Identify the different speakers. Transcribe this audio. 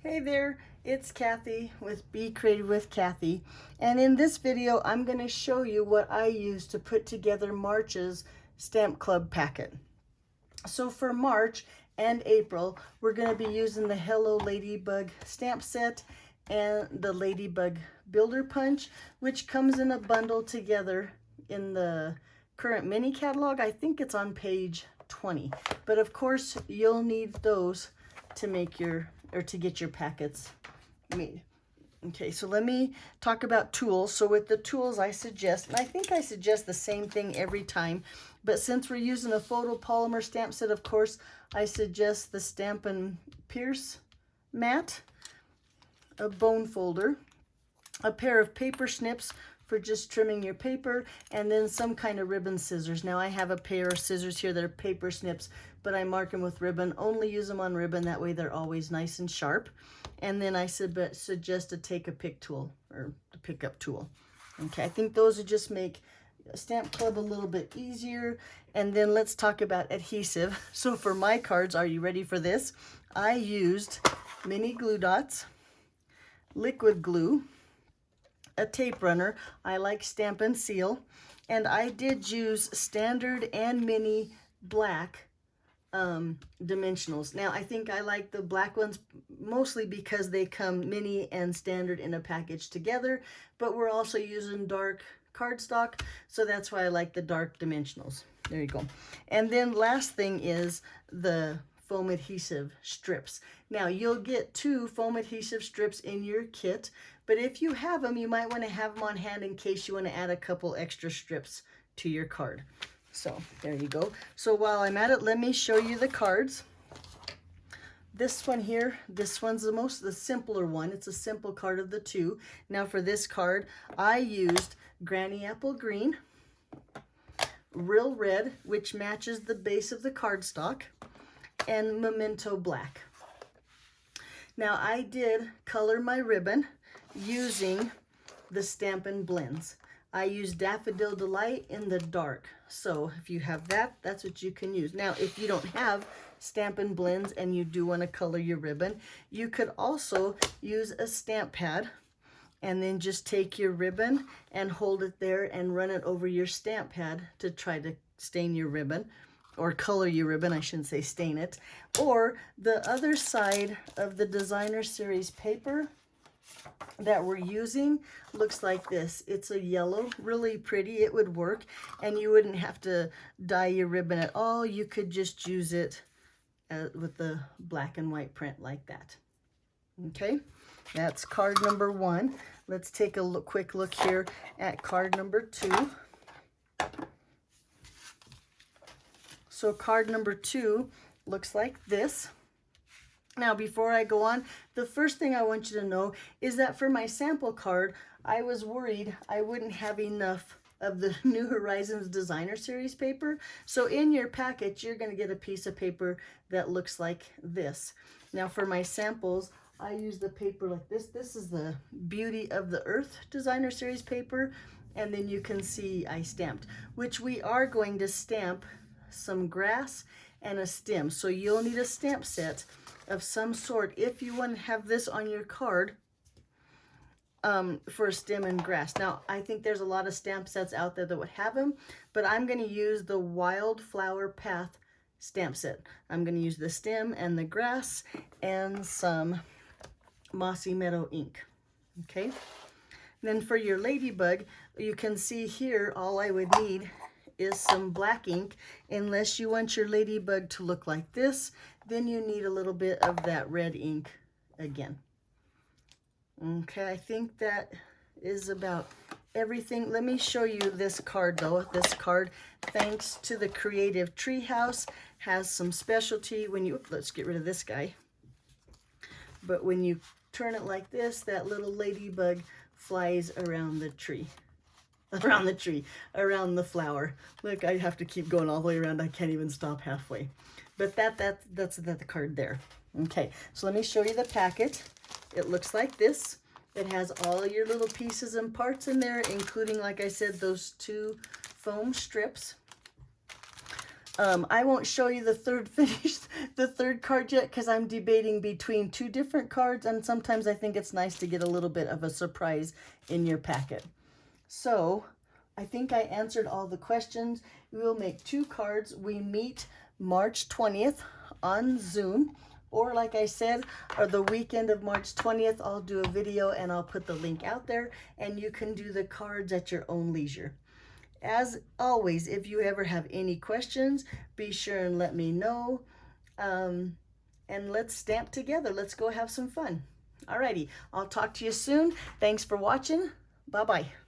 Speaker 1: Hey there, it's Kathy with Be Creative with Kathy, and in this video I'm going to show you what I use to put together March's Stamp Club packet. So for March and April we're going to be using the Hello Ladybug stamp set and the Ladybug Builder Punch, which comes in a bundle together in the current mini catalog. I think it's on page 20, but of course you'll need those to make your to get your packets made. Okay, so let me talk about tools. So with the tools I suggest, and I think I suggest the same thing every time, but since we're using a photopolymer stamp set, of course, I suggest the Stampin' Pierce mat, a bone folder, a pair of paper snips for just trimming your paper, and then some kind of ribbon scissors. Now I have a pair of scissors here that are paper snips, but I mark them with ribbon. Only use them on ribbon, that way they're always nice and sharp. And then I suggest to take a pick tool, or the pickup tool. Okay, I think those would just make Stamp Club a little bit easier. And then let's talk about adhesive. So for my cards, are you ready for this? I used mini glue dots, liquid glue, a tape runner. I like Stampin' Seal, and I did use standard and mini black dimensionals. Now I think I like the black ones mostly because they come mini and standard in a package together, but we're also using dark cardstock, so that's why I like the dark dimensionals. There you go. And then last thing is the foam adhesive strips. Now you'll get 2 foam adhesive strips in your kit, but if you have them, you might want to have them on hand in case you want to add a couple extra strips to your card. So there you go. So while I'm at it, let me show you the cards. This one here, this one's the simpler one. It's a simple card of the 2. Now for this card, I used Granny Apple Green, Real Red, which matches the base of the cardstock, and Memento Black. Now I did color my ribbon using the Stampin' Blends. I use Daffodil Delight in the dark. So if you have that, that's what you can use. Now, if you don't have Stampin' Blends and you do want to color your ribbon, you could also use a stamp pad and then just take your ribbon and hold it there and run it over your stamp pad to try to stain your ribbon, or color your ribbon, I shouldn't say stain it. Or the other side of the designer series paper that we're using looks like this. It's a yellow, really pretty. It would work, and you wouldn't have to dye your ribbon at all. You could just use it with the black and white print like that. Okay, that's card number 1. Let's take a quick look here at card number 2. So card number 2 looks like this. Now, before I go on, the first thing I want you to know is that for my sample card, I was worried I wouldn't have enough of the New Horizons Designer Series paper. So in your package, you're going to get a piece of paper that looks like this. Now, for my samples, I use the paper like this. This is the Beauty of the Earth Designer Series paper. And then you can see I stamped, which we are going to stamp some grass and a stem. So you'll need a stamp set of some sort if you want to have this on your card for a stem and grass. Now, I think there's a lot of stamp sets out there that would have them, but I'm going to use the Wildflower Path stamp set. I'm going to use the stem and the grass and some Mossy Meadow ink. Okay. Then for your Ladybug, you can see here all I would need is some black ink. Unless you want your Ladybug to look like this, then you need a little bit of that red ink again. Okay, I think that is about everything. Let me show you this card though. This card, thanks to the Creative Treehouse, has some specialty. When you, let's get rid of this guy. But when you turn it like this, that little ladybug flies around the tree. Around the flower. Look, I have to keep going all the way around. I can't even stop halfway. But that's the card there. Okay, so let me show you the packet. It looks like this. It has all your little pieces and parts in there, including, like I said, those 2 foam strips. I won't show you the third card yet because I'm debating between two different cards, and sometimes I think it's nice to get a little bit of a surprise in your packet. So I think I answered all the questions. We will make 2 cards. We meet March 20th on Zoom, or like I said, or the weekend of March 20th, I'll do a video and I'll put the link out there, and you can do the cards at your own leisure. As always, if you ever have any questions, be sure and let me know. And let's stamp together. Let's go have some fun. Alrighty, I'll talk to you soon. Thanks for watching. Bye-bye.